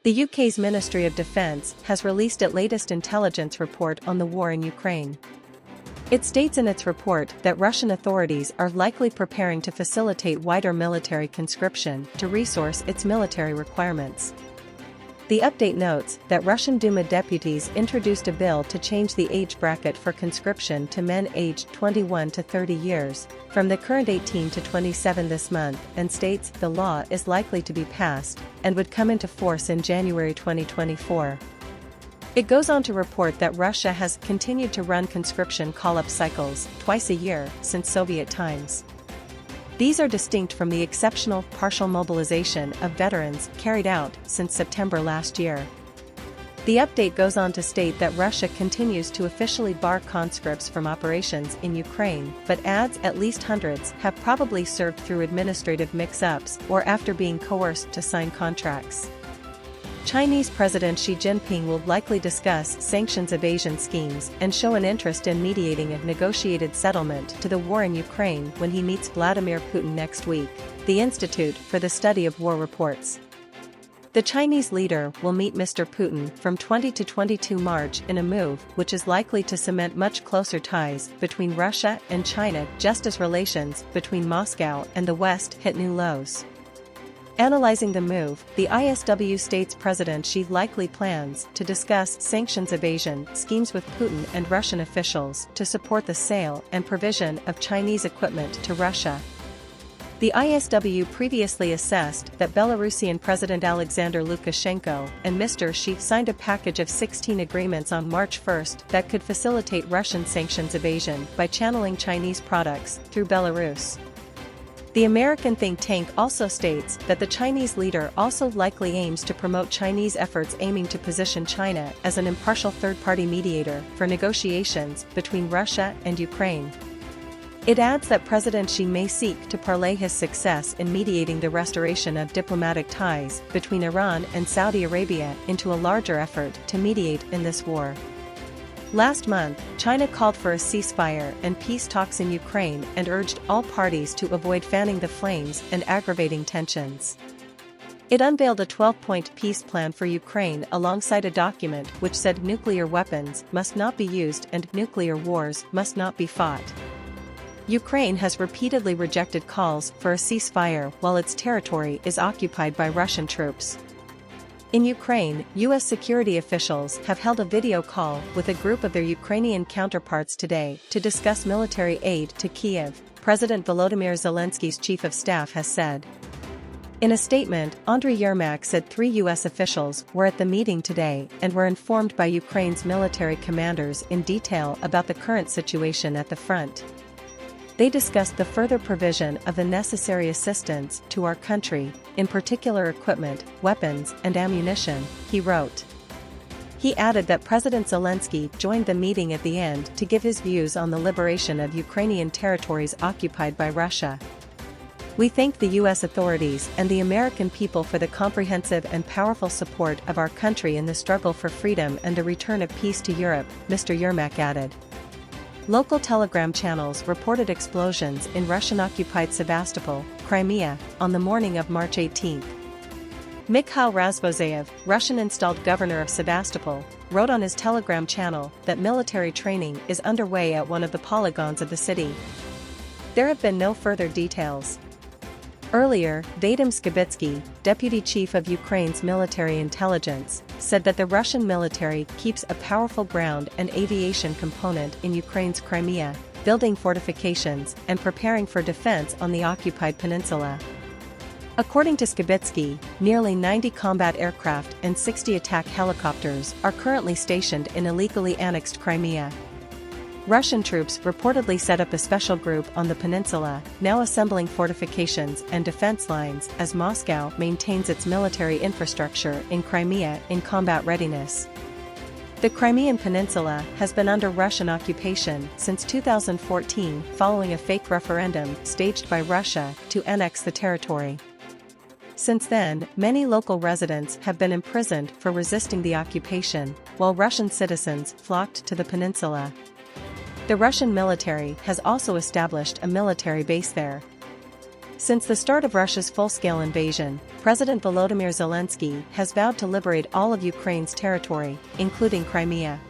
The UK's Ministry of Defence has released its latest intelligence report on the war in Ukraine. It states in its report that Russian authorities are likely preparing to facilitate wider military conscription to resource its military requirements. The update notes that Russian Duma deputies introduced a bill to change the age bracket for conscription to men aged 21 to 30 years, from the current 18 to 27 this month, and states the law is likely to be passed and would come into force in January 2024. It goes on to report that Russia has continued to run conscription call-up cycles twice a year since Soviet times. These are distinct from the exceptional partial mobilization of veterans carried out since September last year. The update goes on to state that Russia continues to officially bar conscripts from operations in Ukraine, but adds at least hundreds have probably served through administrative mix-ups or after being coerced to sign contracts. Chinese President Xi Jinping will likely discuss sanctions evasion schemes and show an interest in mediating a negotiated settlement to the war in Ukraine when he meets Vladimir Putin next week, the Institute for the Study of War reports. The Chinese leader will meet Mr Putin from 20 to 22 March in a move which is likely to cement much closer ties between Russia and China just as relations between Moscow and the West hit new lows. Analyzing the move, the ISW states President Xi likely plans to discuss sanctions evasion schemes with Putin and Russian officials to support the sale and provision of Chinese equipment to Russia. The ISW previously assessed that Belarusian President Alexander Lukashenko and Mr. Xi signed a package of 16 agreements on March 1 that could facilitate Russian sanctions evasion by channeling Chinese products through Belarus. The American think tank also states that the Chinese leader also likely aims to promote Chinese efforts aiming to position China as an impartial third-party mediator for negotiations between Russia and Ukraine. It adds that President Xi may seek to parlay his success in mediating the restoration of diplomatic ties between Iran and Saudi Arabia into a larger effort to mediate in this war. Last month, China called for a ceasefire and peace talks in Ukraine and urged all parties to avoid fanning the flames and aggravating tensions. It unveiled a 12-point peace plan for Ukraine alongside a document which said nuclear weapons must not be used and nuclear wars must not be fought. Ukraine has repeatedly rejected calls for a ceasefire while its territory is occupied by Russian troops. In Ukraine, U.S. security officials have held a video call with a group of their Ukrainian counterparts today to discuss military aid to Kyiv, President Volodymyr Zelensky's chief of staff has said. In a statement, Andriy Yermak said 3 U.S. officials were at the meeting today and were informed by Ukraine's military commanders in detail about the current situation at the front. They discussed the further provision of the necessary assistance to our country, in particular equipment, weapons, and ammunition, he wrote. He added that President Zelensky joined the meeting at the end to give his views on the liberation of Ukrainian territories occupied by Russia. We thank the U.S. authorities and the American people for the comprehensive and powerful support of our country in the struggle for freedom and the return of peace to Europe, Mr. Yermak added. Local telegram channels reported explosions in Russian-occupied Sevastopol, Crimea, on the morning of March 18. Mikhail Razvozayev, Russian-installed governor of Sevastopol, wrote on his telegram channel that military training is underway at one of the polygons of the city. There have been no further details. Earlier, Vadim Skibitsky, deputy chief of Ukraine's military intelligence, said that the Russian military keeps a powerful ground and aviation component in Ukraine's Crimea, building fortifications and preparing for defense on the occupied peninsula. According to Skibitsky, nearly 90 combat aircraft and 60 attack helicopters are currently stationed in illegally annexed Crimea. Russian troops reportedly set up a special group on the peninsula, now assembling fortifications and defense lines as Moscow maintains its military infrastructure in Crimea in combat readiness. The Crimean Peninsula has been under Russian occupation since 2014 following a fake referendum staged by Russia to annex the territory. Since then, many local residents have been imprisoned for resisting the occupation, while Russian citizens flocked to the peninsula. The Russian military has also established a military base there. Since the start of Russia's full-scale invasion, President Volodymyr Zelensky has vowed to liberate all of Ukraine's territory, including Crimea.